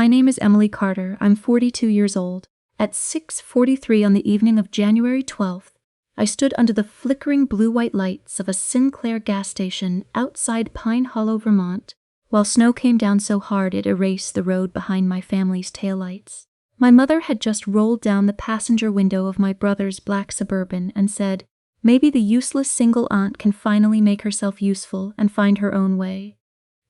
My name is Emily Carter. I'm 42 years old. At 6:43 on the evening of January 12th, I stood under the flickering blue-white lights of a Sinclair gas station outside Pine Hollow, Vermont, while snow came down so hard it erased the road behind my family's taillights. My mother had just rolled down the passenger window of my brother's black Suburban and said, "Maybe the useless single aunt can finally make herself useful and find her own way."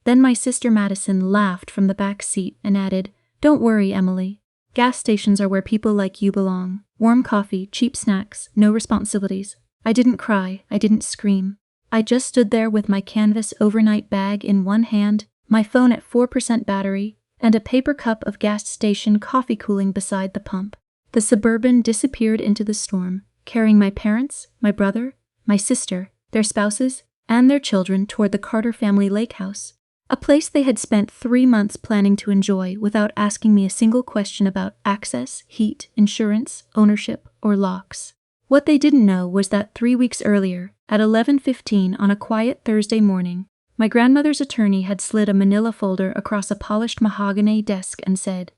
Then my sister Madison laughed from the back seat and added, "Don't worry, Emily. Gas stations are where people like you belong. Warm coffee, cheap snacks, no responsibilities." I didn't cry, I didn't scream. I just stood there with my canvas overnight bag in one hand, my phone at 4% battery, and a paper cup of gas station coffee cooling beside the pump. The Suburban disappeared into the storm, carrying my parents, my brother, my sister, their spouses, and their children toward the Carter family lake house, a place they had spent 3 months planning to enjoy without asking me a single question about access, heat, insurance, ownership, or locks. What they didn't know was that 3 weeks earlier, at 11:15 on a quiet Thursday morning, my grandmother's attorney had slid a manila folder across a polished mahogany desk and said,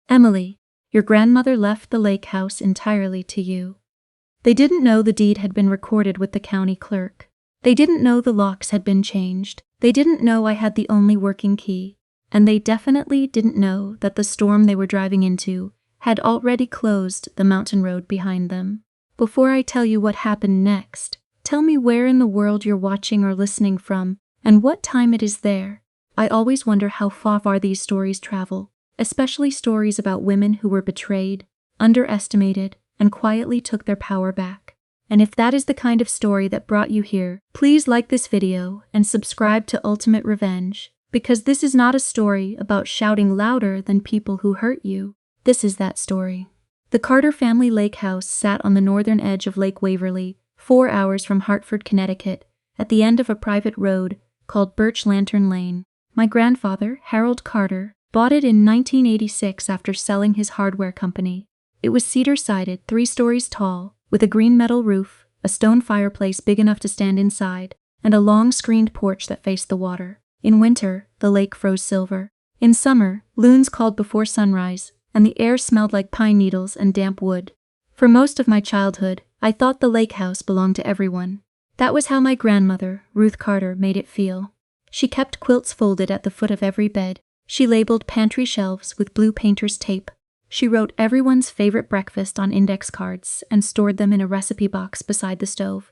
"Emily, your grandmother left the lake house entirely to you." They didn't know the deed had been recorded with the county clerk. They didn't know the locks had been changed. They didn't know I had the only working key. And they definitely didn't know that the storm they were driving into had already closed the mountain road behind them. Before I tell you what happened next, tell me where in the world you're watching or listening from and what time it is there. I always wonder how far these stories travel, especially stories about women who were betrayed, underestimated, and quietly took their power back. And if that is the kind of story that brought you here, please like this video and subscribe to Ultimate Revenge, because this is not a story about shouting louder than people who hurt you. This is that story. The Carter family lake house sat on the northern edge of Lake Waverly, 4 hours from Hartford, Connecticut, at the end of a private road called Birch Lantern Lane. My grandfather, Harold Carter, bought it in 1986 after selling his hardware company. It was cedar-sided, 3 stories tall, with a green metal roof, a stone fireplace big enough to stand inside, and a long screened porch that faced the water. In winter, the lake froze silver. In summer, loons called before sunrise, and the air smelled like pine needles and damp wood. For most of my childhood, I thought the lake house belonged to everyone. That was how my grandmother, Ruth Carter, made it feel. She kept quilts folded at the foot of every bed. She labeled pantry shelves with blue painter's tape. She wrote everyone's favorite breakfast on index cards and stored them in a recipe box beside the stove.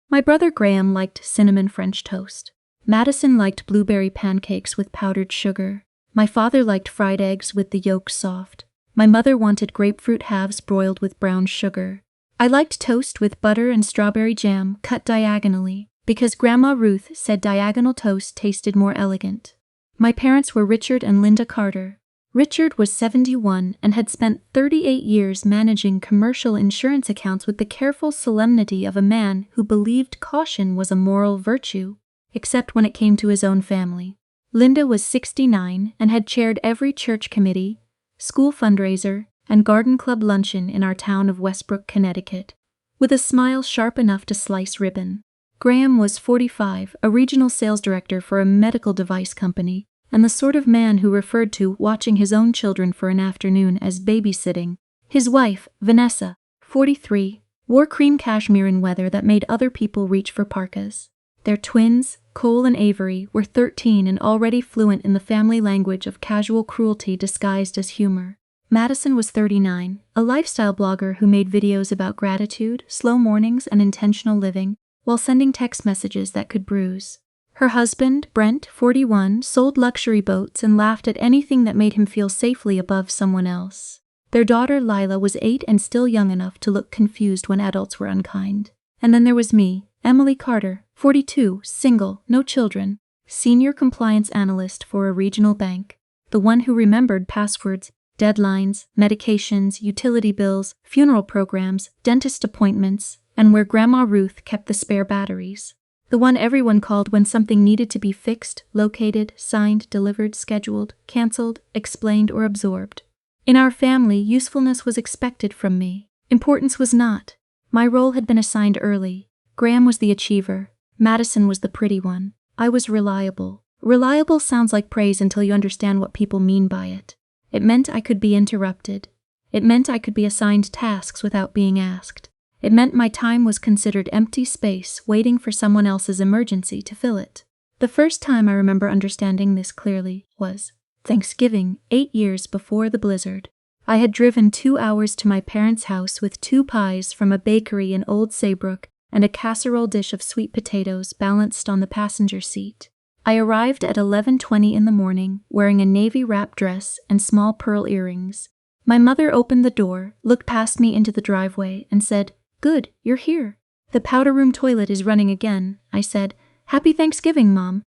My brother Graham liked cinnamon French toast. Madison liked blueberry pancakes with powdered sugar. My father liked fried eggs with the yolk soft. My mother wanted grapefruit halves broiled with brown sugar. I liked toast with butter and strawberry jam cut diagonally, because Grandma Ruth said diagonal toast tasted more elegant. My parents were Richard and Linda Carter. Richard was 71 and had spent 38 years managing commercial insurance accounts with the careful solemnity of a man who believed caution was a moral virtue, except when it came to his own family. Linda was 69 and had chaired every church committee, school fundraiser, and garden club luncheon in our town of Westbrook, Connecticut, with a smile sharp enough to slice ribbon. Graham was 45, a regional sales director for a medical device company, and the sort of man who referred to watching his own children for an afternoon as babysitting. His wife, Vanessa, 43, wore cream cashmere in weather that made other people reach for parkas. Their twins, Cole and Avery, were 13 and already fluent in the family language of casual cruelty disguised as humor. Madison was 39, a lifestyle blogger who made videos about gratitude, slow mornings, and intentional living, while sending text messages that could bruise. Her husband, Brent, 41, sold luxury boats and laughed at anything that made him feel safely above someone else. Their daughter, Lila, was 8 and still young enough to look confused when adults were unkind. And then there was me, Emily Carter, 42, single, no children, senior compliance analyst for a regional bank, the one who remembered passwords, deadlines, medications, utility bills, funeral programs, dentist appointments, and where Grandma Ruth kept the spare batteries. The one everyone called when something needed to be fixed, located, signed, delivered, scheduled, canceled, explained, or absorbed. In our family, usefulness was expected from me. Importance was not. My role had been assigned early. Graham was the achiever. Madison was the pretty one. I was reliable. Reliable sounds like praise until you understand what people mean by it. It meant I could be interrupted. It meant I could be assigned tasks without being asked. It meant my time was considered empty space waiting for someone else's emergency to fill it. The first time I remember understanding this clearly was Thanksgiving, 8 years before the blizzard. I had driven 2 hours to my parents' house with 2 pies from a bakery in Old Saybrook and a casserole dish of sweet potatoes balanced on the passenger seat. I arrived at 11:20 in the morning, wearing a navy wrap dress and small pearl earrings. My mother opened the door, looked past me into the driveway, and said, "Good, you're here." "The powder room toilet is running again," I said. "Happy Thanksgiving, Mom."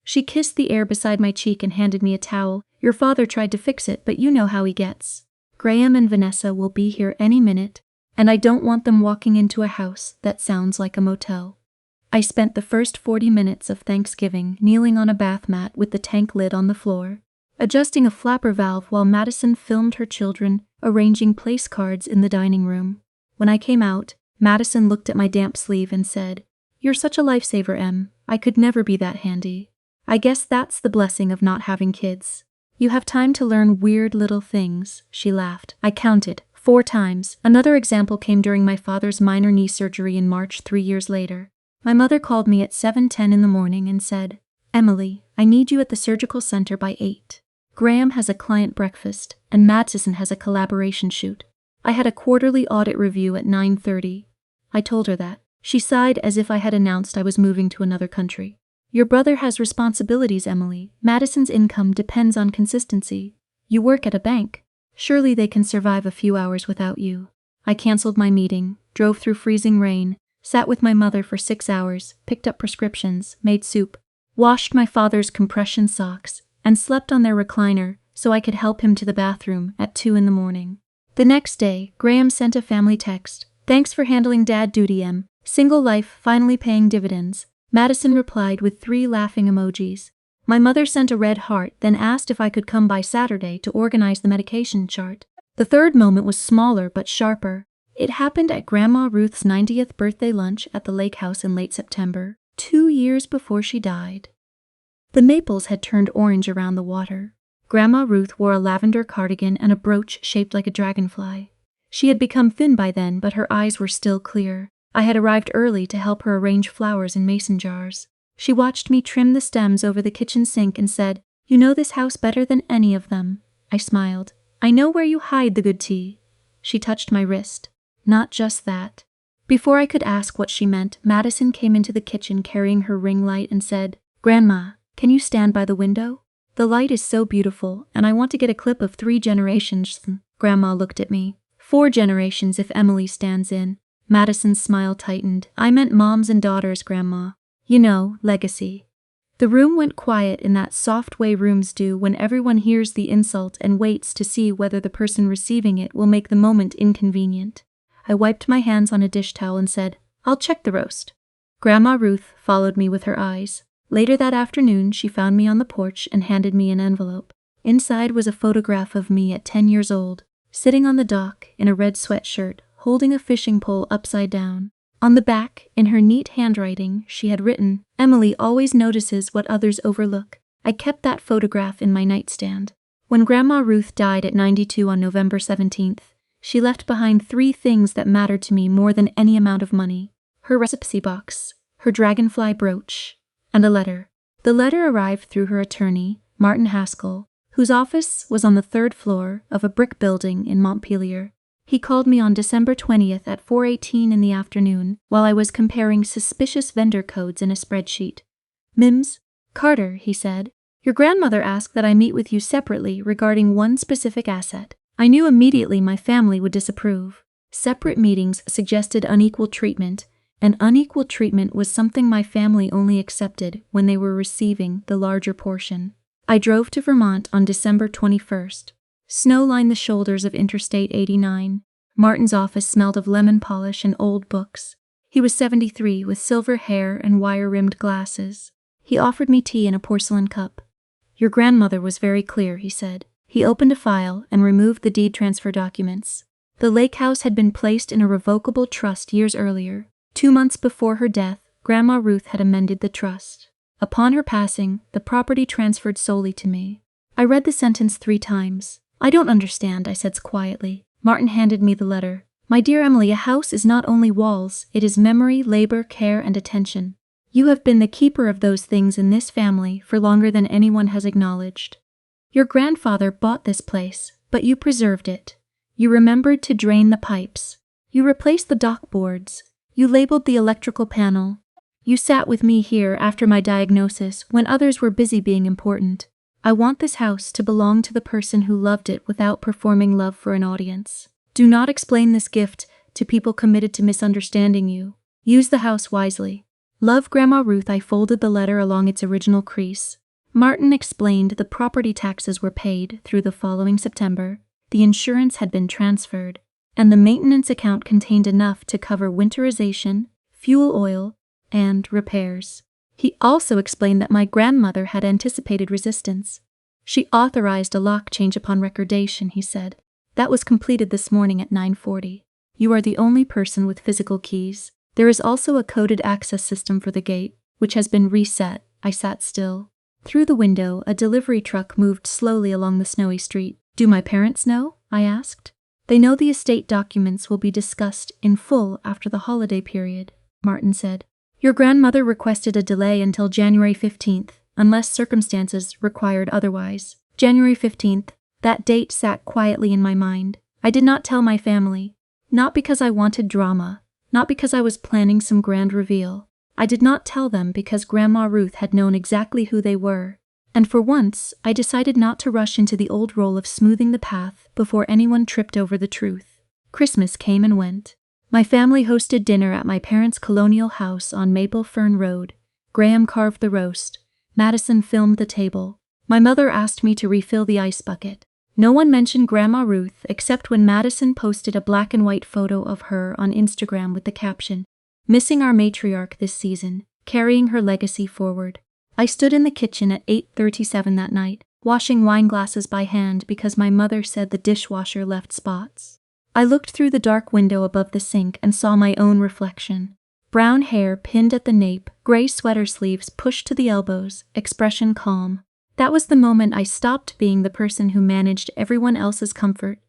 She kissed the air beside my cheek and handed me a towel. "Your father tried to fix it, but you know how he gets. Graham and Vanessa will be here any minute, and I don't want them walking into a house that sounds like a motel." I spent the first 40 minutes of Thanksgiving kneeling on a bath mat with the tank lid on the floor, adjusting a flapper valve while Madison filmed her children arranging place cards in the dining room. When I came out, Madison looked at my damp sleeve and said, "You're such a lifesaver, Em. I could never be that handy." I guess that's the blessing of not having kids. You have time to learn weird little things, she laughed. I counted 4 times. Another example came during my father's minor knee surgery in March 3 years later. My mother called me at 7:10 in the morning and said, "Emily, I need you at the surgical center by 8. Graham has a client breakfast, and Madison has a collaboration shoot." I had a quarterly audit review at 9:30. I told her that. She sighed as if I had announced I was moving to another country. "Your brother has responsibilities, Emily. Madison's income depends on consistency. You work at a bank. Surely they can survive a few hours without you." I canceled my meeting, drove through freezing rain, sat with my mother for 6 hours, picked up prescriptions, made soup, washed my father's compression socks, and slept on their recliner so I could help him to the bathroom at 2 in the morning. The next day, Graham sent a family text. "Thanks for handling dad duty, Em. Single life finally paying dividends." Madison replied with 3 laughing emojis. My mother sent a red heart, then asked if I could come by Saturday to organize the medication chart. The third moment was smaller but sharper. It happened at Grandma Ruth's 90th birthday lunch at the lake house in late September, 2 years before she died. The maples had turned orange around the water. Grandma Ruth wore a lavender cardigan and a brooch shaped like a dragonfly. She had become thin by then, but her eyes were still clear. I had arrived early to help her arrange flowers in mason jars. She watched me trim the stems over the kitchen sink and said, "You know this house better than any of them." I smiled. "I know where you hide the good tea." She touched my wrist. "Not just that." Before I could ask what she meant, Madison came into the kitchen carrying her ring light and said, "Grandma, can you stand by the window? The light is so beautiful, and I want to get a clip of 3 generations." Grandma looked at me. 4 generations if Emily stands in." Madison's smile tightened. "I meant moms and daughters, Grandma. You know, legacy." The room went quiet in that soft way rooms do when everyone hears the insult and waits to see whether the person receiving it will make the moment inconvenient. I wiped my hands on a dish towel and said, "I'll check the roast." Grandma Ruth followed me with her eyes. Later that afternoon, she found me on the porch and handed me an envelope. Inside was a photograph of me at 10 years old, sitting on the dock in a red sweatshirt, holding a fishing pole upside down. On the back, in her neat handwriting, she had written, "Emily always notices what others overlook." I kept that photograph in my nightstand. When Grandma Ruth died at 92 on November 17th, she left behind 3 things that mattered to me more than any amount of money: her recipe box, her dragonfly brooch, and a letter. The letter arrived through her attorney, Martin Haskell, whose office was on the 3rd floor of a brick building in Montpelier. He called me on December 20th at 4:18 in the afternoon while I was comparing suspicious vendor codes in a spreadsheet. "Mims, Carter," he said, "your grandmother asked that I meet with you separately regarding one specific asset." I knew immediately my family would disapprove. Separate meetings suggested unequal treatment, and unequal treatment was something my family only accepted when they were receiving the larger portion. I drove to Vermont on December 21st. Snow lined the shoulders of Interstate 89. Martin's office smelled of lemon polish and old books. He was 73 with silver hair and wire-rimmed glasses. He offered me tea in a porcelain cup. "Your grandmother was very clear," he said. He opened a file and removed the deed transfer documents. The lake house had been placed in a revocable trust years earlier. 2 months before her death, Grandma Ruth had amended the trust. Upon her passing, the property transferred solely to me. I read the sentence 3 times. I don't understand, I said quietly. Martin handed me the letter. My dear Emily, a house is not only walls, it is memory, labor, care, and attention. You have been the keeper of those things in this family for longer than anyone has acknowledged. Your grandfather bought this place, but you preserved it. You remembered to drain the pipes. You replaced the dock boards. You labeled the electrical panel. You sat with me here after my diagnosis when others were busy being important. I want this house to belong to the person who loved it without performing love for an audience. Do not explain this gift to people committed to misunderstanding you. Use the house wisely. Love, Grandma Ruth. I folded the letter along its original crease. Martin explained the property taxes were paid through the following September, the insurance had been transferred, and the maintenance account contained enough to cover winterization, fuel oil, and repairs. He also explained that my grandmother had anticipated resistance. She authorized a lock change upon recordation, he said. That was completed this morning at 9:40. You are the only person with physical keys. There is also a coded access system for the gate, which has been reset. I sat still. Through the window, a delivery truck moved slowly along the snowy street. Do my parents know? I asked. They know the estate documents will be discussed in full after the holiday period, Martin said. Your grandmother requested a delay until January 15th, unless circumstances required otherwise. January 15th, that date sat quietly in my mind. I did not tell my family, not because I wanted drama, not because I was planning some grand reveal. I did not tell them because Grandma Ruth had known exactly who they were. And for once, I decided not to rush into the old role of smoothing the path before anyone tripped over the truth. Christmas came and went. My family hosted dinner at my parents' colonial house on Maple Fern Road. Graham carved the roast. Madison filmed the table. My mother asked me to refill the ice bucket. No one mentioned Grandma Ruth except when Madison posted a black and white photo of her on Instagram with the caption, "Missing our matriarch this season, carrying her legacy forward." I stood in the kitchen at 8:37 that night, washing wine glasses by hand because my mother said the dishwasher left spots. I looked through the dark window above the sink and saw my own reflection. Brown hair pinned at the nape, gray sweater sleeves pushed to the elbows, expression calm. That was the moment I stopped being the person who managed everyone else's comfort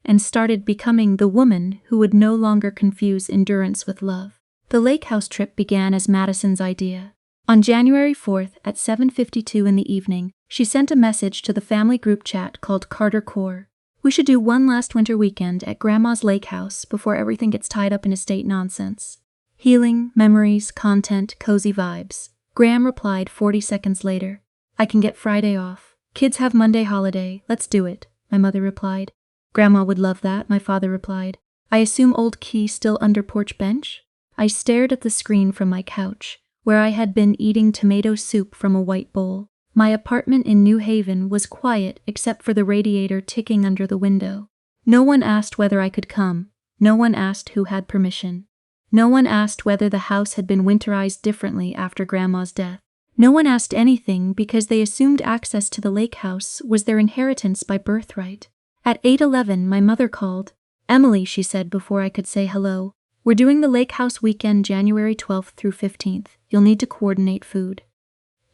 and started becoming the woman who would no longer confuse endurance with love. The lake house trip began as Madison's idea. On January 4th at 7:52 in the evening, she sent a message to the family group chat called Carter Core. We should do one last winter weekend at Grandma's lake house before everything gets tied up in estate nonsense. Healing, memories, content, cozy vibes. Graham replied 40 seconds later. I can get Friday off. Kids have Monday holiday. Let's do it, my mother replied. Grandma would love that, my father replied. I assume old Key still under porch bench? I stared at the screen from my couch, where I had been eating tomato soup from a white bowl. My apartment in New Haven was quiet except for the radiator ticking under the window. No one asked whether I could come. No one asked who had permission. No one asked whether the house had been winterized differently after Grandma's death. No one asked anything because they assumed access to the lake house was their inheritance by birthright. At 8:11, my mother called. Emily, she said before I could say hello. We're doing the lake house weekend January 12th through 15th. You'll need to coordinate food.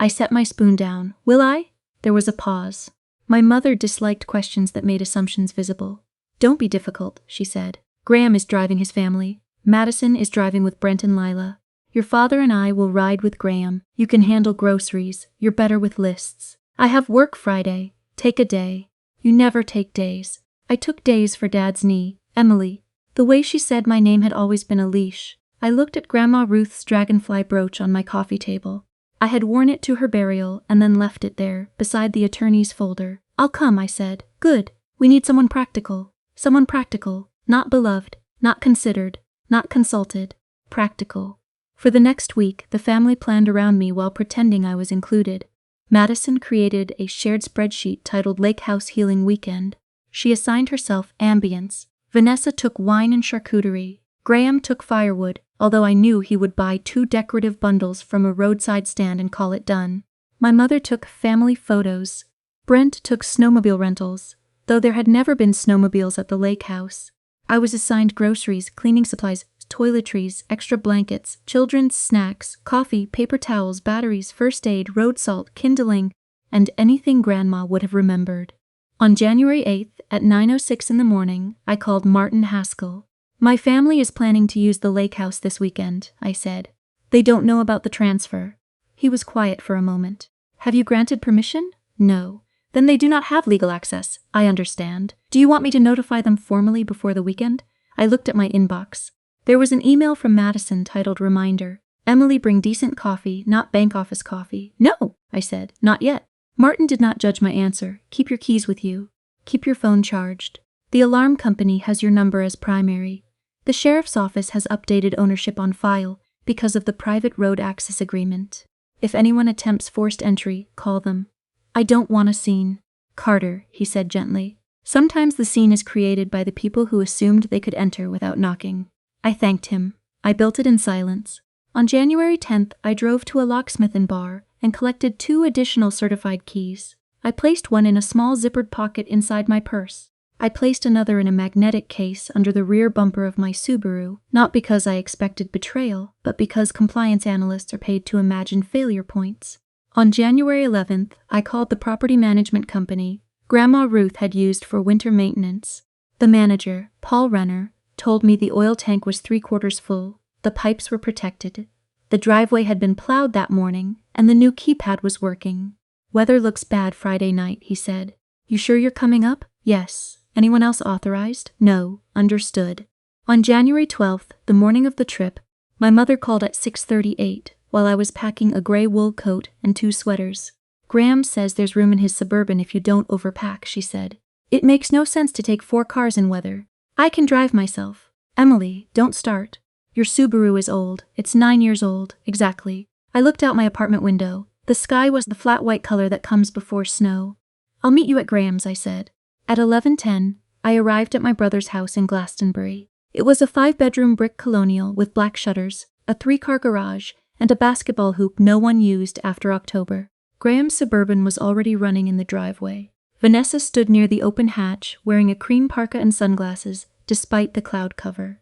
I set my spoon down. Will I? There was a pause. My mother disliked questions that made assumptions visible. Don't be difficult, she said. Graham is driving his family. Madison is driving with Brent and Lila. Your father and I will ride with Graham. You can handle groceries. You're better with lists. I have work Friday. Take a day. You never take days. I took days for Dad's knee. Emily. The way she said my name had always been a leash. I looked at Grandma Ruth's dragonfly brooch on my coffee table. I had worn it to her burial and then left it there, beside the attorney's folder. I'll come, I said. Good. We need someone practical. Someone practical. Not beloved. Not considered. Not consulted. Practical. For the next week, the family planned around me while pretending I was included. Madison created a shared spreadsheet titled Lake House Healing Weekend. She assigned herself ambience. Vanessa took wine and charcuterie. Graham took firewood, although I knew he would buy 2 decorative bundles from a roadside stand and call it done. My mother took family photos. Brent took snowmobile rentals, though there had never been snowmobiles at the lake house. I was assigned groceries, cleaning supplies, toiletries, extra blankets, children's snacks, coffee, paper towels, batteries, first aid, road salt, kindling, and anything Grandma would have remembered. On January 8th at 9:06 in the morning, I called Martin Haskell. "My family is planning to use the lake house this weekend," I said. "They don't know about the transfer." He was quiet for a moment. "Have you granted permission?" "No." "Then they do not have legal access. I understand. Do you want me to notify them formally before the weekend?" I looked at my inbox. There was an email from Madison titled Reminder. "Emily, bring decent coffee, not bank office coffee." "No," I said, "not yet." Martin did not judge my answer. "Keep your keys with you. Keep your phone charged. The alarm company has your number as primary. The sheriff's office has updated ownership on file because of the private road access agreement. If anyone attempts forced entry, call them. I don't want a scene." "Carter," he said gently. "Sometimes the scene is created by the people who assumed they could enter without knocking." I thanked him. I built it in silence. On January 10th, I drove to a locksmith and bar and collected 2 additional certified keys. I placed one in a small zippered pocket inside my purse. I placed another in a magnetic case under the rear bumper of my Subaru, not because I expected betrayal, but because compliance analysts are paid to imagine failure points. On January 11th, I called the property management company Grandma Ruth had used for winter maintenance. The manager, Paul Renner, told me the oil tank was 3/4 full, the pipes were protected, the driveway had been plowed that morning, and the new keypad was working. "Weather looks bad Friday night," he said. "You sure you're coming up?" "Yes." "Anyone else authorized?" "No." "Understood." On January 12th, the morning of the trip, my mother called at 6:38 while I was packing a gray wool coat and 2 sweaters. "Graham says there's room in his Suburban if you don't overpack," she said. "It makes no sense to take 4 cars in weather. I can drive myself." "Emily, don't start. Your Subaru is old. It's 9 years old, exactly." I looked out my apartment window. The sky was the flat white color that comes before snow. "I'll meet you at Graham's," I said. At 11:10, I arrived at my brother's house in Glastonbury. It was a 5-bedroom brick colonial with black shutters, a 3-car garage, and a basketball hoop no one used after October. Graham's Suburban was already running in the driveway. Vanessa stood near the open hatch, wearing a cream parka and sunglasses, despite the cloud cover.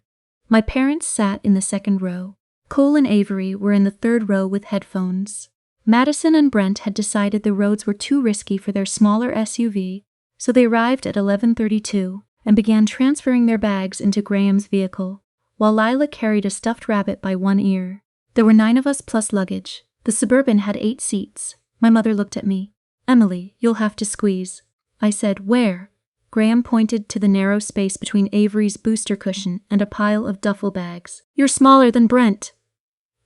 My parents sat in the 2nd row. Cole and Avery were in the 3rd row with headphones. Madison and Brent had decided the roads were too risky for their smaller SUV, so they arrived at 11:32 and began transferring their bags into Graham's vehicle, while Lila carried a stuffed rabbit by one ear. There were 9 of us plus luggage. The Suburban had 8 seats. My mother looked at me. "Emily, you'll have to squeeze." I said, "Where?" Graham pointed to the narrow space between Avery's booster cushion and a pile of duffel bags. "You're smaller than Brent."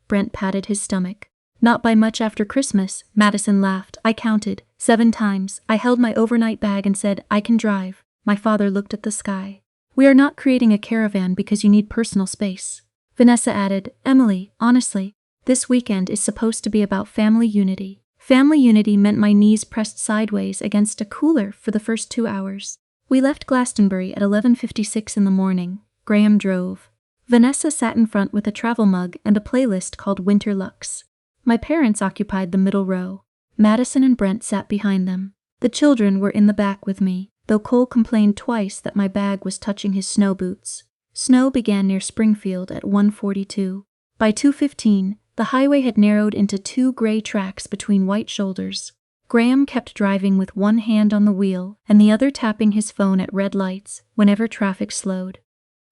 Brent patted his stomach. "Not by much after Christmas," Madison laughed. I counted 7 times. I held my overnight bag and said, "I can drive." My father looked at the sky. "We are not creating a caravan because you need personal space." Vanessa added, "Emily, honestly, this weekend is supposed to be about family unity." Family unity meant my knees pressed sideways against a cooler for the first 2 hours. We left Glastonbury at 11:56 in the morning. Graham drove. Vanessa sat in front with a travel mug and a playlist called Winter Lux. My parents occupied the middle row. Madison and Brent sat behind them. The children were in the back with me, though Cole complained twice that my bag was touching his snow boots. Snow began near Springfield at 1:42. By 2:15, the highway had narrowed into 2 gray tracks between white shoulders. Graham kept driving with one hand on the wheel and the other tapping his phone at red lights whenever traffic slowed.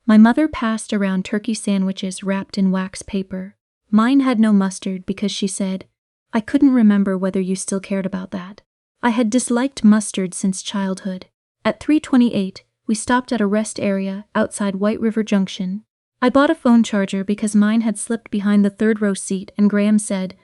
My mother passed around turkey sandwiches wrapped in wax paper. Mine had no mustard because she said, "I couldn't remember whether you still cared about that." I had disliked mustard since childhood. At 3:28, we stopped at a rest area outside White River Junction. I bought a phone charger because mine had slipped behind the 3rd row seat and Graham said,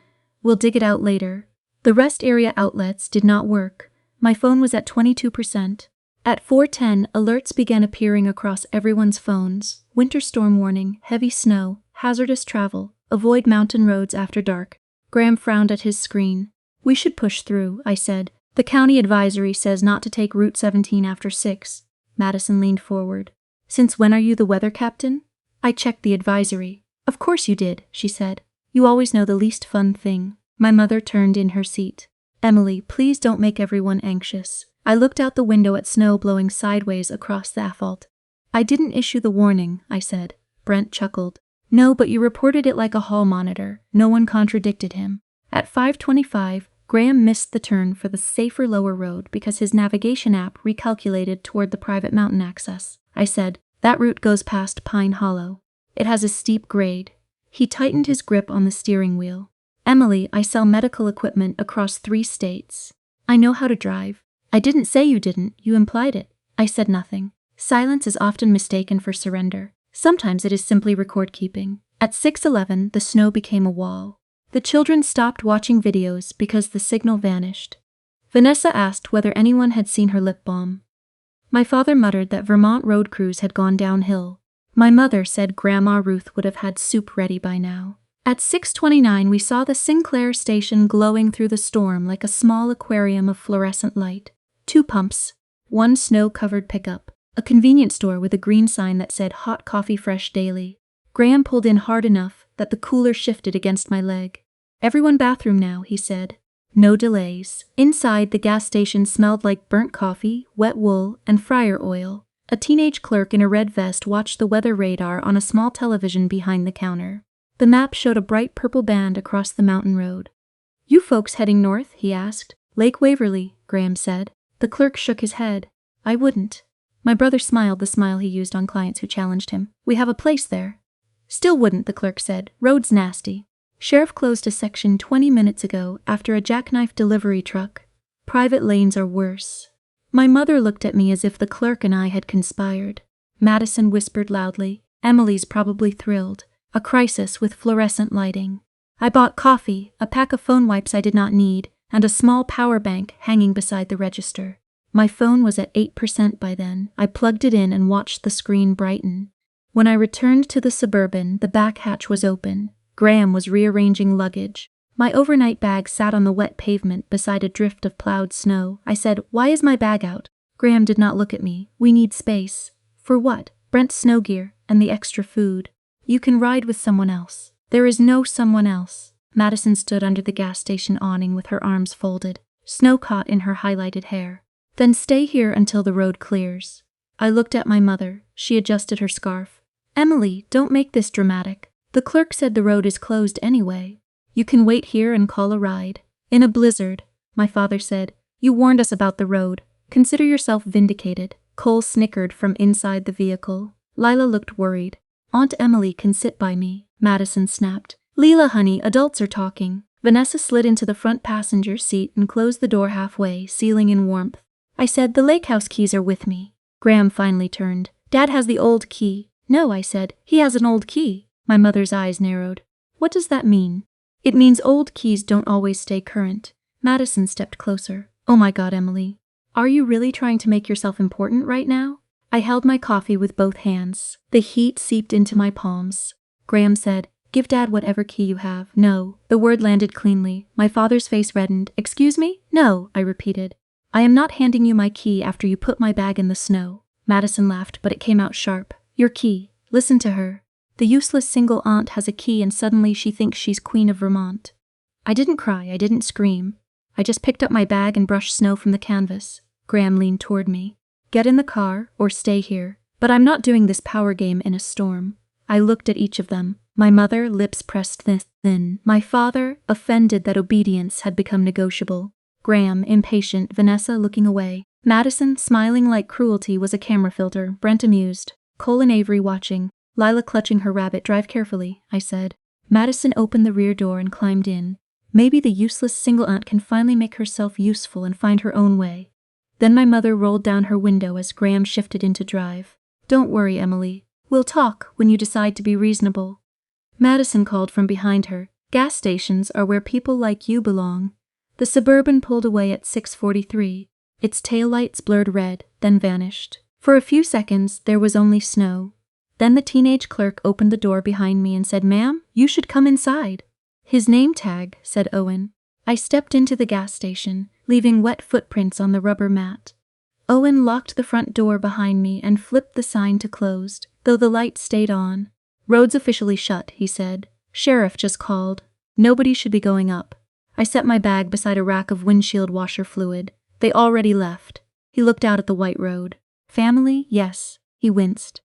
"We'll dig it out later." The rest area outlets did not work. My phone was at 22%. At 4:10, alerts began appearing across everyone's phones. Winter storm warning, heavy snow, hazardous travel, avoid mountain roads after dark. Graham frowned at his screen. "We should push through," I said. "The county advisory says not to take Route 17 after 6. Madison leaned forward. "Since when are you the weather captain?" I checked the advisory. "Of course you did," she said. "You always know the least fun thing." My mother turned in her seat. "Emily, please don't make everyone anxious." I looked out the window at snow blowing sideways across the asphalt. "I didn't issue the warning," I said. Brent chuckled. "No, but you reported it like a hall monitor." No one contradicted him. At 5:25, Graham missed the turn for the safer lower road because his navigation app recalculated toward the private mountain access. I said, that route goes past Pine Hollow. It has a steep grade. He tightened his grip on the steering wheel. Emily, I sell medical equipment across 3 states. I know how to drive. I didn't say you didn't, you implied it. I said nothing. Silence is often mistaken for surrender. Sometimes it is simply record-keeping. At 6:11, the snow became a wall. The children stopped watching videos because the signal vanished. Vanessa asked whether anyone had seen her lip balm. My father muttered that Vermont road crews had gone downhill. My mother said Grandma Ruth would have had soup ready by now. At 6:29, we saw the Sinclair station glowing through the storm like a small aquarium of fluorescent light. 2 pumps, 1 snow-covered pickup, a convenience store with a green sign that said hot coffee fresh daily. Graham pulled in hard enough that the cooler shifted against my leg. Everyone bathroom now, he said. No delays. Inside, the gas station smelled like burnt coffee, wet wool, and fryer oil. A teenage clerk in a red vest watched the weather radar on a small television behind the counter. The map showed a bright purple band across the mountain road. You folks heading north? He asked. Lake Waverly, Graham said. The clerk shook his head. I wouldn't. My brother smiled the smile he used on clients who challenged him. We have a place there. Still wouldn't, the clerk said. Road's nasty. Sheriff closed a section 20 minutes ago after a jackknife delivery truck. Private lanes are worse. My mother looked at me as if the clerk and I had conspired. Madison whispered loudly. Emily's probably thrilled. A crisis with fluorescent lighting. I bought coffee, a pack of phone wipes I did not need, and a small power bank hanging beside the register. My phone was at 8% by then. I plugged it in and watched the screen brighten. When I returned to the Suburban, the back hatch was open. Graham was rearranging luggage. My overnight bag sat on the wet pavement beside a drift of plowed snow. I said, Why is my bag out? Graham did not look at me. We need space. For what? Brent's snow gear and the extra food. You can ride with someone else. There is no someone else. Madison stood under the gas station awning with her arms folded, snow caught in her highlighted hair. Then stay here until the road clears. I looked at my mother. She adjusted her scarf. Emily, don't make this dramatic. The clerk said the road is closed anyway. You can wait here and call a ride. In a blizzard, my father said. You warned us about the road. Consider yourself vindicated. Cole snickered from inside the vehicle. Lila looked worried. Aunt Emily can sit by me, Madison snapped. Leela, honey, adults are talking. Vanessa slid into the front passenger seat and closed the door halfway, sealing in warmth. I said, the lake house keys are with me. Graham finally turned. Dad has the old key. No, I said, he has an old key. My mother's eyes narrowed. What does that mean? It means old keys don't always stay current. Madison stepped closer. Oh my God, Emily. Are you really trying to make yourself important right now? I held my coffee with both hands. The heat seeped into my palms. Graham said, Give Dad whatever key you have. No. The word landed cleanly. My father's face reddened. Excuse me? No, I repeated. I am not handing you my key after you put my bag in the snow. Madison laughed, but it came out sharp. Your key. Listen to her. The useless single aunt has a key and suddenly she thinks she's Queen of Vermont. I didn't cry. I didn't scream. I just picked up my bag and brushed snow from the canvas. Graham leaned toward me. Get in the car or stay here. But I'm not doing this power game in a storm. I looked at each of them. My mother, lips pressed thin. My father, offended that obedience had become negotiable. Graham, impatient. Vanessa, looking away. Madison, smiling like cruelty, was a camera filter. Brent amused. Cole and Avery watching. Lila clutching her rabbit. Drive carefully, I said. Madison opened the rear door and climbed in. Maybe the useless single aunt can finally make herself useful and find her own way. Then my mother rolled down her window as Graham shifted into drive. Don't worry, Emily. We'll talk when you decide to be reasonable. Madison called from behind her. Gas stations are where people like you belong. The Suburban pulled away at 6:43. Its taillights blurred red, then vanished. For a few seconds, there was only snow. Then the teenage clerk opened the door behind me and said, Ma'am, you should come inside. His name tag, said Owen. I stepped into the gas station, leaving wet footprints on the rubber mat. Owen locked the front door behind me and flipped the sign to closed, though the light stayed on. Road's officially shut, he said. Sheriff just called. Nobody should be going up. I set my bag beside a rack of windshield washer fluid. They already left. He looked out at the white road. Family? Yes. He winced.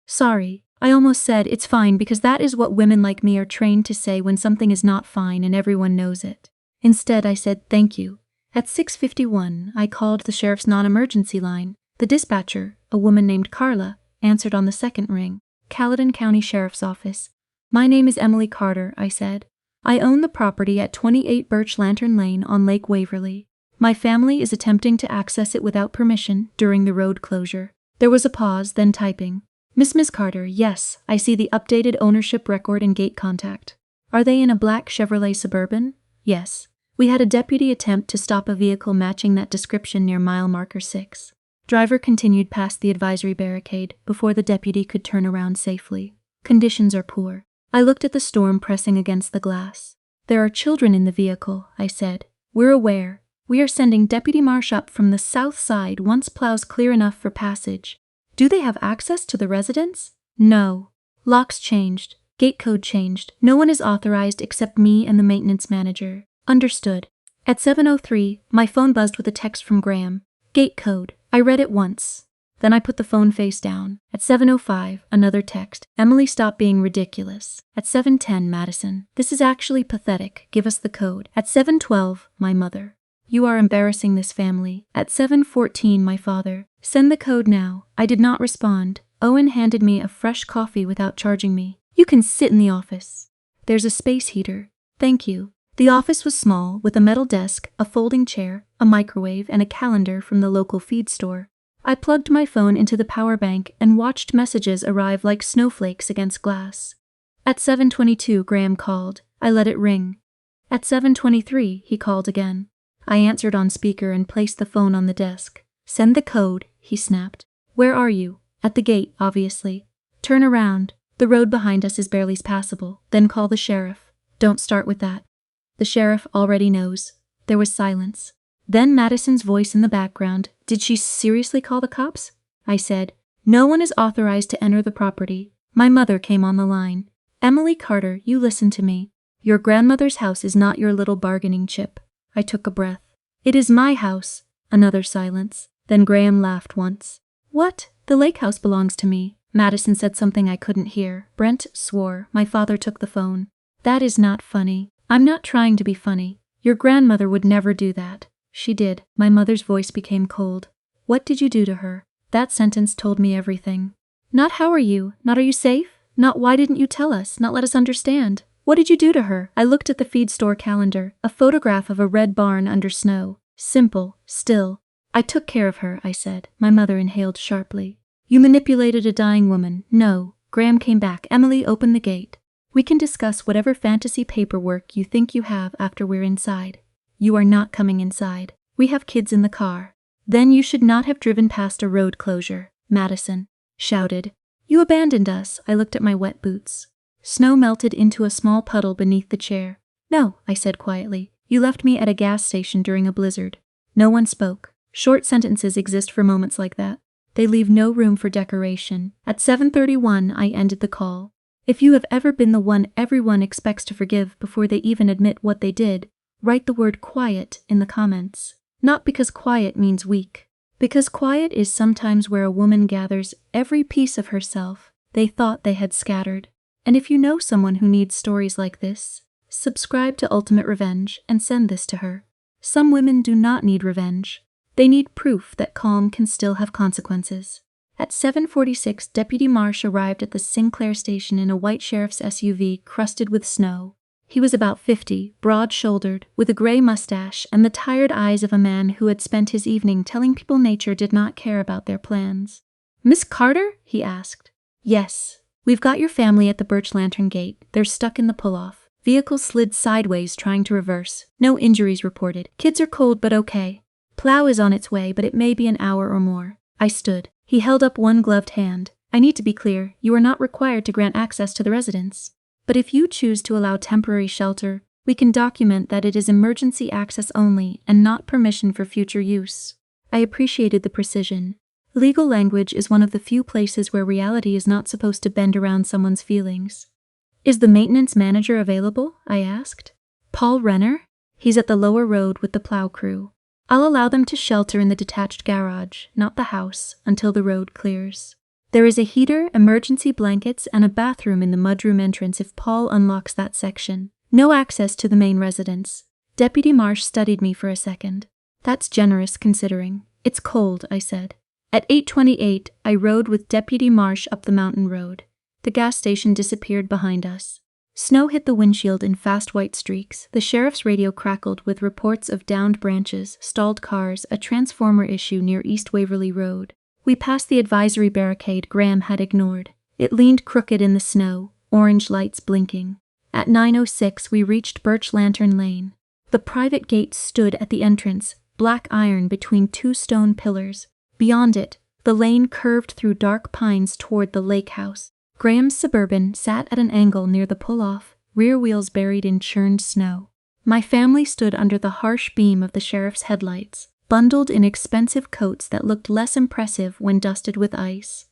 Sorry. I almost said it's fine because that is what women like me are trained to say when something is not fine and everyone knows it. Instead, I said thank you. At 6:51, I called the sheriff's non-emergency line. The dispatcher, a woman named Carla, answered on the second ring. Caledon County Sheriff's Office. My name is Emily Carter, I said. I own the property at 28 Birch Lantern Lane on Lake Waverly. My family is attempting to access it without permission during the road closure. There was a pause, then typing. Miss Carter, yes, I see the updated ownership record and gate contact. Are they in a black Chevrolet Suburban? Yes. We had a deputy attempt to stop a vehicle matching that description near mile marker 6. Driver continued past the advisory barricade before the deputy could turn around safely. Conditions are poor. I looked at the storm pressing against the glass. There are children in the vehicle, I said. We're aware. We are sending Deputy Marsh up from the south side once plows clear enough for passage. Do they have access to the residence? No. Locks changed. Gate code changed. No one is authorized except me and the maintenance manager. Understood. At 7:03, my phone buzzed with a text from Graham. Gate code. I read it once. Then I put the phone face down. At 7:05, another text. Emily, stop being ridiculous. At 7:10, Madison. This is actually pathetic. Give us the code. At 7:12, my mother. You are embarrassing this family. At 7:14, my father. Send the code now. I did not respond. Owen handed me a fresh coffee without charging me. You can sit in the office. There's a space heater. Thank you. The office was small, with a metal desk, a folding chair, a microwave, and a calendar from the local feed store. I plugged my phone into the power bank and watched messages arrive like snowflakes against glass. At 7:22, Graham called. I let it ring. At 7:23, he called again. I answered on speaker and placed the phone on the desk. Send the code, he snapped. Where are you? At the gate, obviously. Turn around. The road behind us is barely passable. Then call the sheriff. Don't start with that. The sheriff already knows. There was silence. Then Madison's voice in the background. Did she seriously call the cops? I said, no one is authorized to enter the property. My mother came on the line. Emily Carter, you listen to me. Your grandmother's house is not your little bargaining chip. I took a breath. It is my house. Another silence. Then Graham laughed once. What? The lake house belongs to me. Madison said something I couldn't hear. Brent swore. My father took the phone. That is not funny. I'm not trying to be funny. Your grandmother would never do that. She did. My mother's voice became cold. What did you do to her? That sentence told me everything. Not how are you? Not are you safe? Not why didn't you tell us? Not let us understand. What did you do to her? I looked at the feed store calendar, a photograph of a red barn under snow. Simple, still. I took care of her, I said. My mother inhaled sharply. You manipulated a dying woman. No. Graham came back. Emily, open the gate. We can discuss whatever fantasy paperwork you think you have after we're inside. You are not coming inside. We have kids in the car. Then you should not have driven past a road closure, Madison shouted. You abandoned us. I looked at my wet boots. Snow melted into a small puddle beneath the chair. No, I said quietly. You left me at a gas station during a blizzard. No one spoke. Short sentences exist for moments like that. They leave no room for decoration. At 7:31, I ended the call. If you have ever been the one everyone expects to forgive before they even admit what they did, write the word quiet in the comments. Not because quiet means weak. Because quiet is sometimes where a woman gathers every piece of herself they thought they had scattered. And if you know someone who needs stories like this, subscribe to Ultimate Revenge and send this to her. Some women do not need revenge. They need proof that calm can still have consequences. At 7:46, Deputy Marsh arrived at the Sinclair station in a white sheriff's SUV crusted with snow. He was about 50, broad-shouldered, with a gray mustache and the tired eyes of a man who had spent his evening telling people nature did not care about their plans. Miss Carter? He asked. Yes. We've got your family at the Birch Lantern gate. They're stuck in the pull-off. Vehicle slid sideways trying to reverse. No injuries reported. Kids are cold but okay. Plow is on its way, but it may be an hour or more. I stood. He held up one gloved hand. I need to be clear, you are not required to grant access to the residence. But if you choose to allow temporary shelter, we can document that it is emergency access only and not permission for future use. I appreciated the precision. Legal language is one of the few places where reality is not supposed to bend around someone's feelings. Is the maintenance manager available? I asked. Paul Renner? He's at the lower road with the plow crew. I'll allow them to shelter in the detached garage, not the house, until the road clears. There is a heater, emergency blankets, and a bathroom in the mudroom entrance if Paul unlocks that section. No access to the main residence. Deputy Marsh studied me for a second. That's generous considering. It's cold, I said. At 8:28, I rode with Deputy Marsh up the mountain road. The gas station disappeared behind us. Snow hit the windshield in fast white streaks. The sheriff's radio crackled with reports of downed branches, stalled cars, a transformer issue near East Waverly Road. We passed the advisory barricade Graham had ignored. It leaned crooked in the snow, orange lights blinking. At 9:06, we reached Birch Lantern Lane. The private gate stood at the entrance, black iron between two stone pillars. Beyond it, the lane curved through dark pines toward the lake house. Graham's Suburban sat at an angle near the pull-off, rear wheels buried in churned snow. My family stood under the harsh beam of the sheriff's headlights, bundled in expensive coats that looked less impressive when dusted with ice.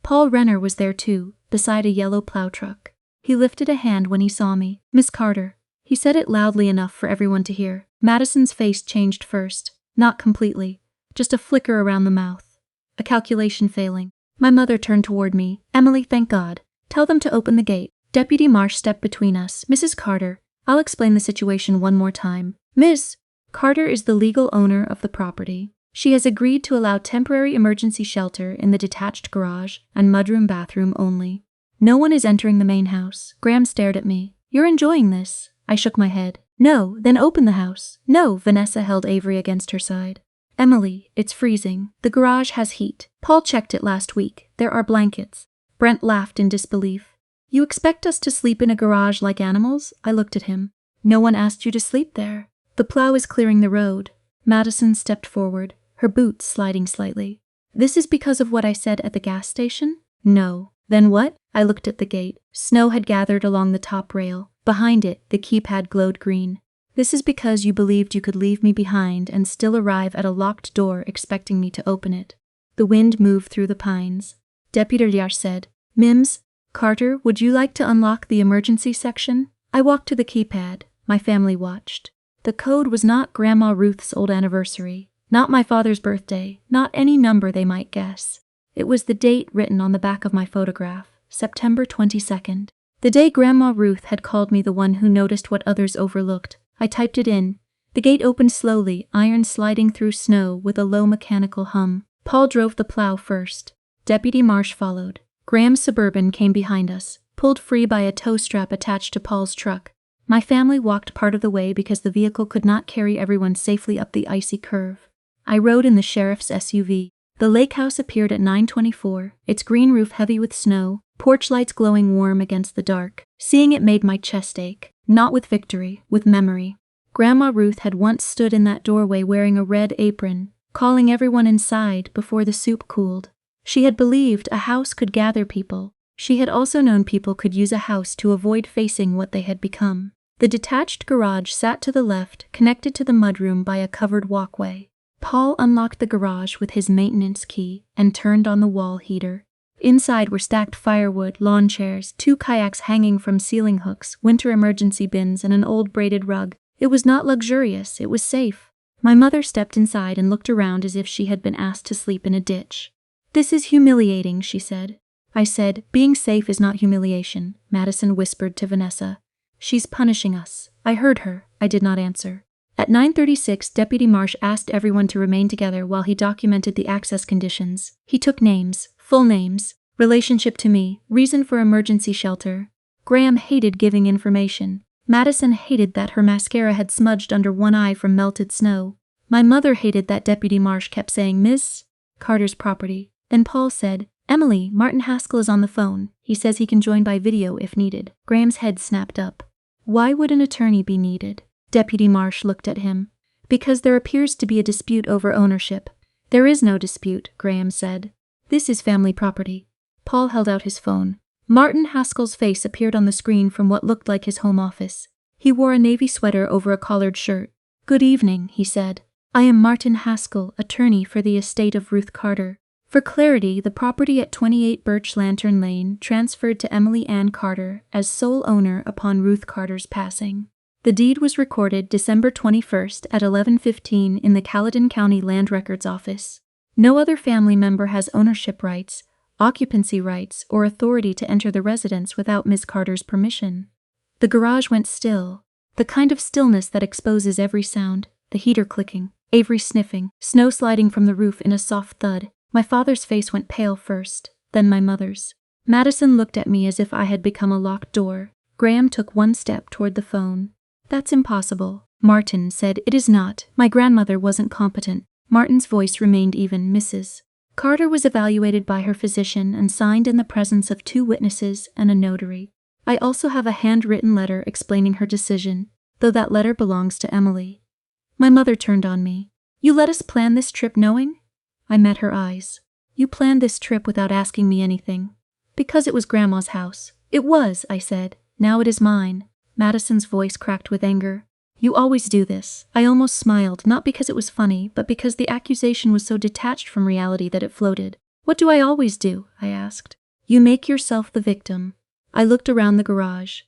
Paul Renner was there too, beside a yellow plow truck. He lifted a hand when he saw me. "Miss Carter." He said it loudly enough for everyone to hear. Madison's face changed first, not completely, just a flicker around the mouth. A calculation failing. My mother turned toward me. "Emily, thank God. Tell them to open the gate." Deputy Marsh stepped between us. "Mrs. Carter, I'll explain the situation one more time. Miss Carter is the legal owner of the property. She has agreed to allow temporary emergency shelter in the detached garage and mudroom bathroom only. No one is entering the main house." Graham stared at me. "You're enjoying this?" I shook my head. "No, then open the house." "No," Vanessa held Avery against her side. "Emily, it's freezing. The garage has heat. Paul checked it last week. There are blankets." Brent laughed in disbelief. "You expect us to sleep in a garage like animals?" I looked at him. "No one asked you to sleep there." "The plow is clearing the road." Madison stepped forward, her boots sliding slightly. "This is because of what I said at the gas station?" "No." "Then what?" I looked at the gate. Snow had gathered along the top rail. Behind it, the keypad glowed green. "This is because you believed you could leave me behind and still arrive at a locked door expecting me to open it." The wind moved through the pines. Deputy Yash said, "Mims, Carter, would you like to unlock the emergency section?" I walked to the keypad. My family watched. The code was not Grandma Ruth's old anniversary, not my father's birthday, not any number they might guess. It was the date written on the back of my photograph, September 22nd. The day Grandma Ruth had called me the one who noticed what others overlooked. I typed it in. The gate opened slowly, iron sliding through snow with a low mechanical hum. Paul drove the plow first. Deputy Marsh followed. Graham's Suburban came behind us, pulled free by a tow strap attached to Paul's truck. My family walked part of the way because the vehicle could not carry everyone safely up the icy curve. I rode in the sheriff's SUV. The lake house appeared at 9:24, its green roof heavy with snow, porch lights glowing warm against the dark. Seeing it made my chest ache, not with victory, with memory. Grandma Ruth had once stood in that doorway wearing a red apron, calling everyone inside before the soup cooled. She had believed a house could gather people. She had also known people could use a house to avoid facing what they had become. The detached garage sat to the left, connected to the mudroom by a covered walkway. Paul unlocked the garage with his maintenance key and turned on the wall heater. Inside were stacked firewood, lawn chairs, 2 kayaks hanging from ceiling hooks, winter emergency bins, and an old braided rug. It was not luxurious, it was safe. My mother stepped inside and looked around as if she had been asked to sleep in a ditch. "This is humiliating," she said. I said, "Being safe is not humiliation," Madison whispered to Vanessa. "She's punishing us." I heard her. I did not answer. At 9:36, Deputy Marsh asked everyone to remain together while he documented the access conditions. He took names, full names, relationship to me, reason for emergency shelter. Graham hated giving information. Madison hated that her mascara had smudged under one eye from melted snow. My mother hated that Deputy Marsh kept saying, "Miss Carter's property." Then Paul said, "Emily, Martin Haskell is on the phone. He says he can join by video if needed." Graham's head snapped up. "Why would an attorney be needed?" Deputy Marsh looked at him. "Because there appears to be a dispute over ownership." "There is no dispute," Graham said. "This is family property." Paul held out his phone. Martin Haskell's face appeared on the screen from what looked like his home office. He wore a navy sweater over a collared shirt. "Good evening," he said. "I am Martin Haskell, attorney for the estate of Ruth Carter. For clarity, the property at 28 Birch Lantern Lane transferred to Emily Ann Carter as sole owner upon Ruth Carter's passing. The deed was recorded December 21st at 11:15 in the Caledon County Land Records Office. No other family member has ownership rights, occupancy rights, or authority to enter the residence without Ms. Carter's permission." The garage went still. The kind of stillness that exposes every sound, the heater clicking, Avery sniffing, snow sliding from the roof in a soft thud. My father's face went pale first, then my mother's. Madison looked at me as if I had become a locked door. Graham took one step toward the phone. "That's impossible." Martin said, "It is not. My grandmother wasn't competent." Martin's voice remained even. "Mrs. Carter was evaluated by her physician and signed in the presence of 2 witnesses and a notary. I also have a handwritten letter explaining her decision, though that letter belongs to Emily." My mother turned on me. "You let us plan this trip knowing?" I met her eyes. "You planned this trip without asking me anything." "Because it was Grandma's house." "It was," I said. "Now it is mine." Madison's voice cracked with anger. "You always do this." I almost smiled, not because it was funny, but because the accusation was so detached from reality that it floated. "What do I always do?" I asked. "You make yourself the victim." I looked around the garage.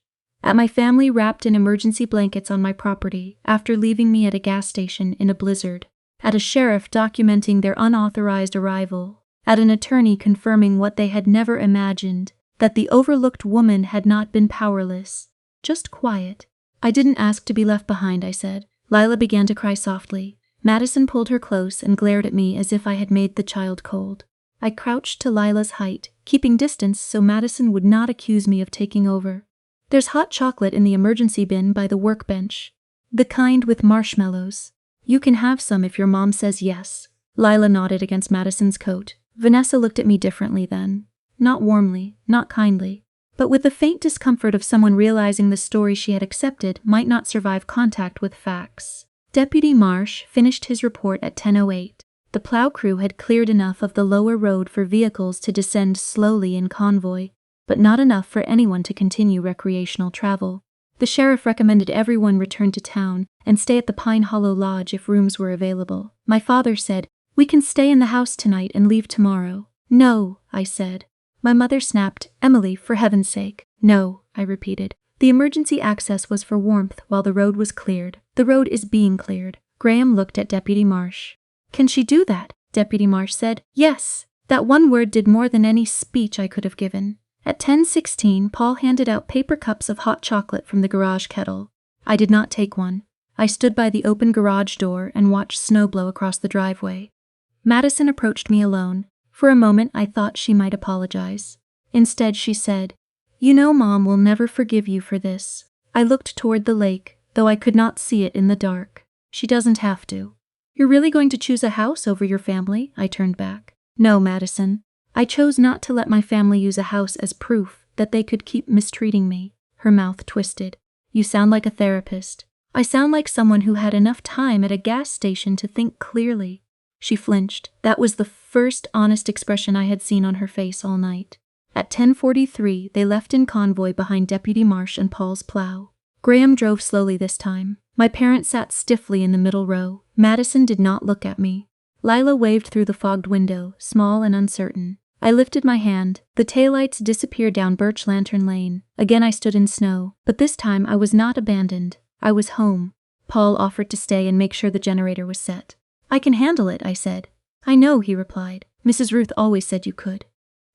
At my family wrapped in emergency blankets on my property after leaving me at a gas station in a blizzard. At a sheriff documenting their unauthorized arrival. At an attorney confirming what they had never imagined, that the overlooked woman had not been powerless, just quiet. "I didn't ask to be left behind," I said. Lila began to cry softly. Madison pulled her close and glared at me as if I had made the child cold. I crouched to Lila's height, keeping distance so Madison would not accuse me of taking over. "There's hot chocolate in the emergency bin by the workbench. The kind with marshmallows. You can have some if your mom says yes." Lila nodded against Madison's coat. Vanessa looked at me differently then. Not warmly, not kindly, but with the faint discomfort of someone realizing the story she had accepted might not survive contact with facts. Deputy Marsh finished his report at 10:08. The plow crew had cleared enough of the lower road for vehicles to descend slowly in convoy, but not enough for anyone to continue recreational travel. The sheriff recommended everyone return to town and stay at the Pine Hollow Lodge if rooms were available. My father said, "We can stay in the house tonight and leave tomorrow." "No," I said. My mother snapped, "Emily, for heaven's sake." "No," I repeated. The emergency access was for warmth while the road was cleared. The road is being cleared. Graham looked at Deputy Marsh. "Can she do that?" Deputy Marsh said. "Yes." That one word did more than any speech I could have given. At 10:16, Paul handed out paper cups of hot chocolate from the garage kettle. I did not take one. I stood by the open garage door and watched snow blow across the driveway. Madison approached me alone. For a moment I thought she might apologize. Instead she said, "You know Mom will never forgive you for this." I looked toward the lake, though I could not see it in the dark. "She doesn't have to." "You're really going to choose a house over your family?" I turned back. "No, Madison. I chose not to let my family use a house as proof that they could keep mistreating me." Her mouth twisted. "You sound like a therapist." "I sound like someone who had enough time at a gas station to think clearly." She flinched. That was the first honest expression I had seen on her face all night. At 10:43, they left in convoy behind Deputy Marsh and Paul's plow. Graham drove slowly this time. My parents sat stiffly in the middle row. Madison did not look at me. Lila waved through the fogged window, small and uncertain. I lifted my hand. The taillights disappeared down Birch Lantern Lane. Again I stood in snow, but this time I was not abandoned. I was home. Paul offered to stay and make sure the generator was set. "I can handle it," I said. "I know," he replied. "Mrs. Ruth always said you could."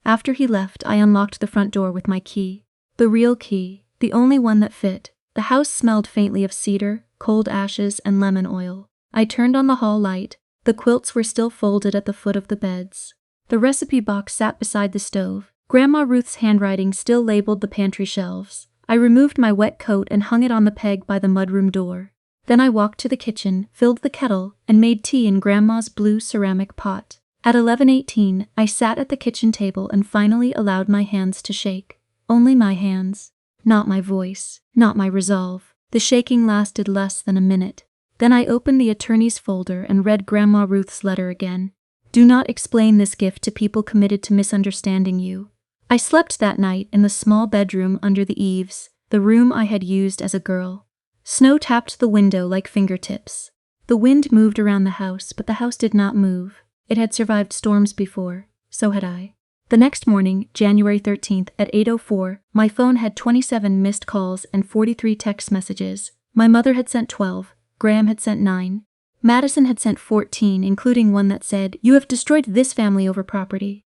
After he left, I unlocked the front door with my key. The real key, the only one that fit. The house smelled faintly of cedar, cold ashes, and lemon oil. I turned on the hall light. The quilts were still folded at the foot of the beds. The recipe box sat beside the stove. Grandma Ruth's handwriting still labeled the pantry shelves. I removed my wet coat and hung it on the peg by the mudroom door. Then I walked to the kitchen, filled the kettle, and made tea in Grandma's blue ceramic pot. At 11:18, I sat at the kitchen table and finally allowed my hands to shake. Only my hands. Not my voice. Not my resolve. The shaking lasted less than a minute. Then I opened the attorney's folder and read Grandma Ruth's letter again. "Do not explain this gift to people committed to misunderstanding you." I slept that night in the small bedroom under the eaves, the room I had used as a girl. Snow tapped the window like fingertips. The wind moved around the house, but the house did not move. It had survived storms before. So had I. The next morning, January 13th, at 8:04, my phone had 27 missed calls and 43 text messages. My mother had sent 12. Graham had sent 9. Madison had sent 14, including one that said, "You have destroyed this family over property."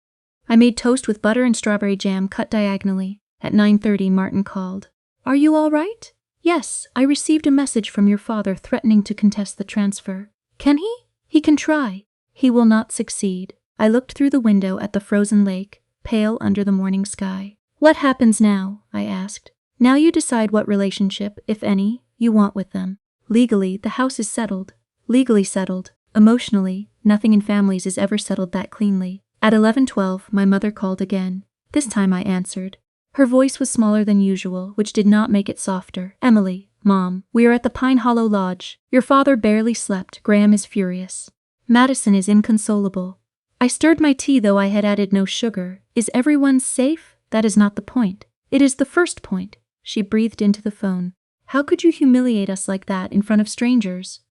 I made toast with butter and strawberry jam cut diagonally. At 9:30, Martin called. "Are you all right?" Yes, I received a message from your father threatening to contest the transfer. Can he? He can try. He will not succeed. I looked through the window at the frozen lake, pale under the morning sky. What happens now? I asked. Now you decide what relationship, if any, you want with them. Legally, the house is settled. Legally settled. Emotionally, nothing in families is ever settled that cleanly. At 11:12, my mother called again. This time I answered. Her voice was smaller than usual, which did not make it softer. Emily, Mom, we are at the Pine Hollow Lodge. Your father barely slept. Graham is furious. Madison is inconsolable. I stirred my tea, though I had added no sugar. Is everyone safe? That is not the point. It is the first point. She breathed into the phone. How could you humiliate us like that in front of strangers?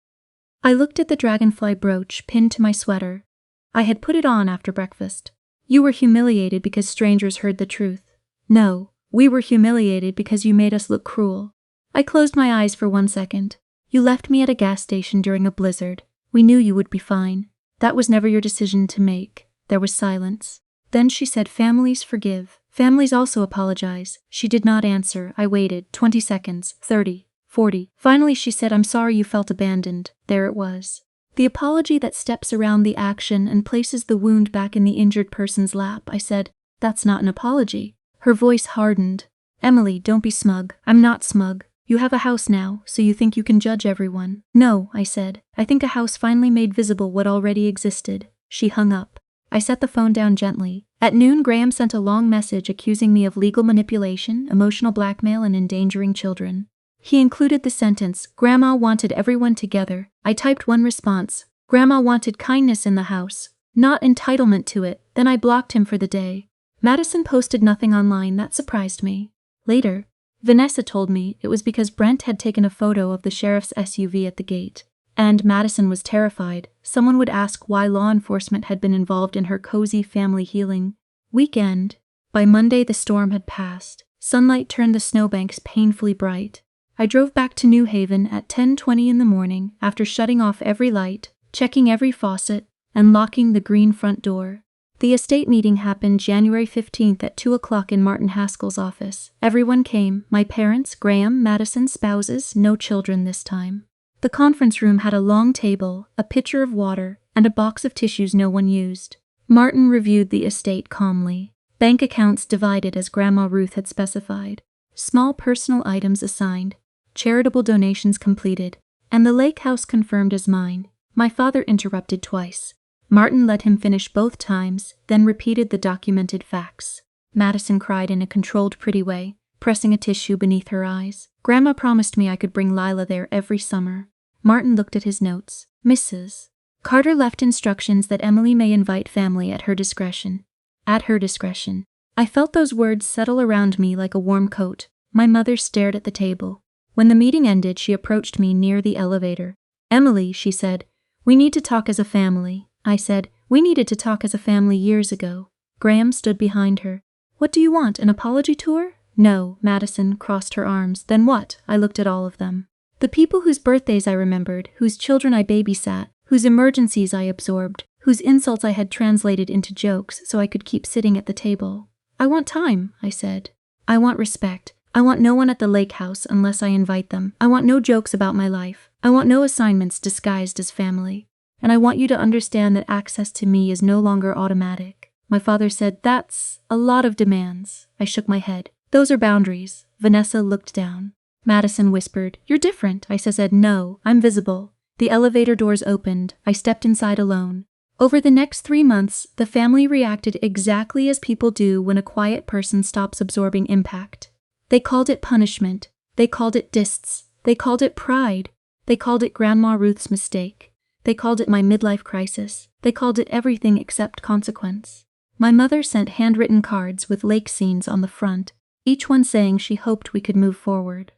I looked at the dragonfly brooch pinned to my sweater. I had put it on after breakfast. You were humiliated because strangers heard the truth. No, we were humiliated because you made us look cruel. I closed my eyes for 1 second. You left me at a gas station during a blizzard. We knew you would be fine. That was never your decision to make. There was silence. Then she said, families forgive. Families also apologize. She did not answer. I waited. 20 seconds. 30. 40. Finally she said, I'm sorry you felt abandoned. There it was. The apology that steps around the action and places the wound back in the injured person's lap. I said, that's not an apology. Her voice hardened. Emily, don't be smug. I'm not smug. You have a house now, so you think you can judge everyone. No, I said. I think a house finally made visible what already existed. She hung up. I set the phone down gently. At noon, Graham sent a long message accusing me of legal manipulation, emotional blackmail, and endangering children. He included the sentence, Grandma wanted everyone together. I typed one response. Grandma wanted kindness in the house, not entitlement to it. Then I blocked him for the day. Madison posted nothing online. That surprised me. Later, Vanessa told me it was because Brent had taken a photo of the sheriff's SUV at the gate. And Madison was terrified. Someone would ask why law enforcement had been involved in her cozy family healing weekend. By Monday, the storm had passed. Sunlight turned the snowbanks painfully bright. I drove back to New Haven at 10:20 in the morning after shutting off every light, checking every faucet, and locking the green front door. The estate meeting happened January 15th at 2 o'clock in Martin Haskell's office. Everyone came, my parents, Graham, Madison, spouses, no children this time. The conference room had a long table, a pitcher of water, and a box of tissues no one used. Martin reviewed the estate calmly. Bank accounts divided as Grandma Ruth had specified. Small personal items assigned. Charitable donations completed. And the lake house confirmed as mine. My father interrupted twice. Martin let him finish both times, then repeated the documented facts. Madison cried in a controlled, pretty way, pressing a tissue beneath her eyes. Grandma promised me I could bring Lila there every summer. Martin looked at his notes. Mrs. Carter left instructions that Emily may invite family at her discretion. At her discretion. I felt those words settle around me like a warm coat. My mother stared at the table. When the meeting ended, she approached me near the elevator. Emily, she said, we need to talk as a family. I said, we needed to talk as a family years ago. Graham stood behind her. What do you want, an apology tour? No, Madison crossed her arms. Then what? I looked at all of them. The people whose birthdays I remembered, whose children I babysat, whose emergencies I absorbed, whose insults I had translated into jokes so I could keep sitting at the table. I want time, I said. I want respect. I want no one at the lake house unless I invite them. I want no jokes about my life. I want no assignments disguised as family. And I want you to understand that access to me is no longer automatic. My father said, that's a lot of demands. I shook my head. Those are boundaries. Vanessa looked down. Madison whispered, you're different. I said, no, I'm visible. The elevator doors opened. I stepped inside alone. Over the next 3 months, the family reacted exactly as people do when a quiet person stops absorbing impact. They called it punishment. They called it dists. They called it pride. They called it Grandma Ruth's mistake. They called it my midlife crisis. They called it everything except consequence. My mother sent handwritten cards with lake scenes on the front, each one saying she hoped we could move forward.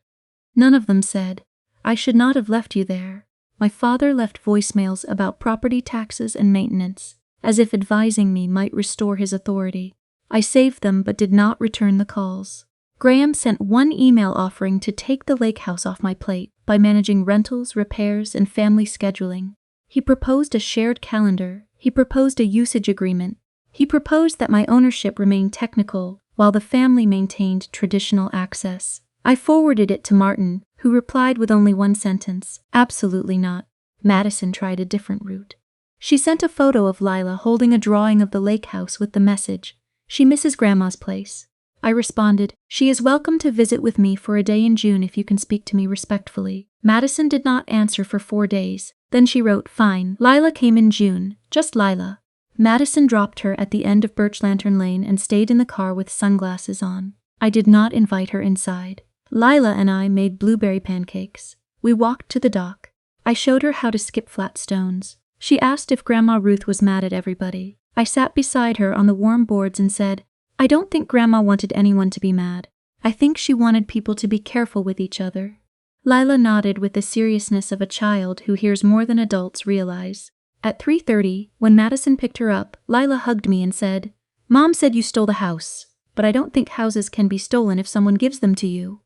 None of them said, I should not have left you there. My father left voicemails about property taxes and maintenance, as if advising me might restore his authority. I saved them but did not return the calls. Graham sent one email offering to take the lake house off my plate by managing rentals, repairs, and family scheduling. He proposed a shared calendar. He proposed a usage agreement. He proposed that my ownership remain technical while the family maintained traditional access. I forwarded it to Martin, who replied with only one sentence, "Absolutely not." Madison tried a different route. She sent a photo of Lila holding a drawing of the lake house with the message, "She misses Grandma's place." I responded, "She is welcome to visit with me for a day in June if you can speak to me respectfully." Madison did not answer for 4 days. Then she wrote, "Fine." Lila came in June, just Lila. Madison dropped her at the end of Birch Lantern Lane and stayed in the car with sunglasses on. I did not invite her inside. Lila and I made blueberry pancakes. We walked to the dock. I showed her how to skip flat stones. She asked if Grandma Ruth was mad at everybody. I sat beside her on the warm boards and said, "I don't think Grandma wanted anyone to be mad. I think she wanted people to be careful with each other." Lila nodded with the seriousness of a child who hears more than adults realize. At 3:30, when Madison picked her up, Lila hugged me and said, "Mom said you stole the house, but I don't think houses can be stolen if someone gives them to you."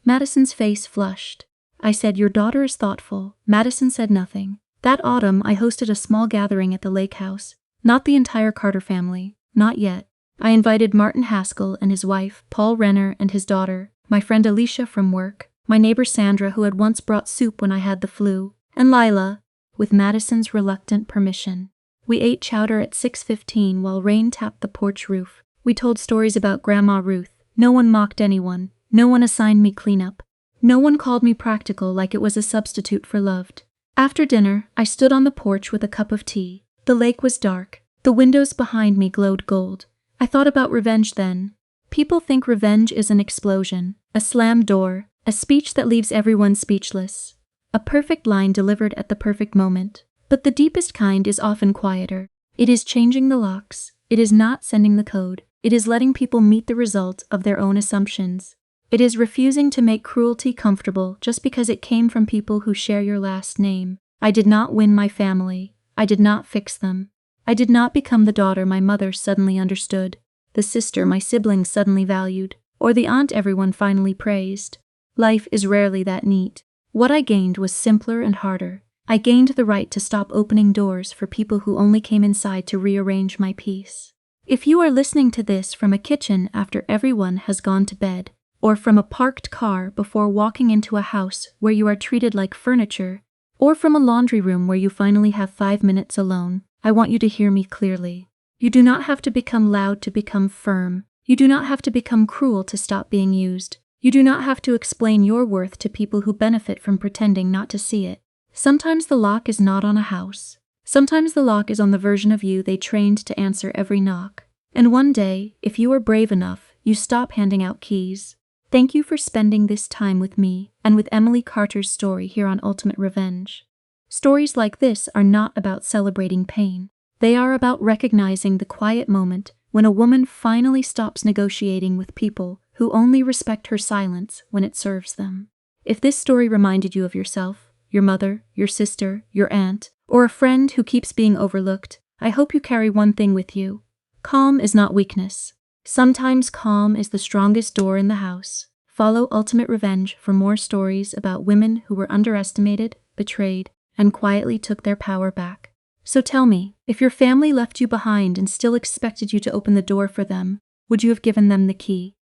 Madison's face flushed. I said, "Your daughter is thoughtful." Madison said nothing. That autumn, I hosted a small gathering at the lake house. Not the entire Carter family. Not yet. I invited Martin Haskell and his wife, Paul Renner and his daughter, my friend Alicia from work, my neighbor Sandra who had once brought soup when I had the flu, and Lila, with Madison's reluctant permission. We ate chowder at 6:15 while rain tapped the porch roof. We told stories about Grandma Ruth. No one mocked anyone. No one assigned me cleanup. No one called me practical like it was a substitute for loved. After dinner, I stood on the porch with a cup of tea. The lake was dark. The windows behind me glowed gold. I thought about revenge then. People think revenge is an explosion, a slammed door, a speech that leaves everyone speechless, a perfect line delivered at the perfect moment. But the deepest kind is often quieter. It is changing the locks. It is not sending the code. It is letting people meet the result of their own assumptions. It is refusing to make cruelty comfortable just because it came from people who share your last name. I did not win my family. I did not fix them. I did not become the daughter my mother suddenly understood, the sister my siblings suddenly valued, or the aunt everyone finally praised. Life is rarely that neat. What I gained was simpler and harder. I gained the right to stop opening doors for people who only came inside to rearrange my peace. If you are listening to this from a kitchen after everyone has gone to bed, or from a parked car before walking into a house where you are treated like furniture, or from a laundry room where you finally have 5 minutes alone, I want you to hear me clearly. You do not have to become loud to become firm. You do not have to become cruel to stop being used. You do not have to explain your worth to people who benefit from pretending not to see it. Sometimes the lock is not on a house. Sometimes the lock is on the version of you they trained to answer every knock. And one day, if you are brave enough, you stop handing out keys. Thank you for spending this time with me and with Emily Carter's story here on Ultimate Revenge. Stories like this are not about celebrating pain. They are about recognizing the quiet moment when a woman finally stops negotiating with people who only respect her silence when it serves them. If this story reminded you of yourself, your mother, your sister, your aunt, or a friend who keeps being overlooked, I hope you carry one thing with you. Calm is not weakness. Sometimes calm is the strongest door in the house. Follow Ultimate Revenge for more stories about women who were underestimated, betrayed, and quietly took their power back. So tell me, if your family left you behind and still expected you to open the door for them, would you have given them the key?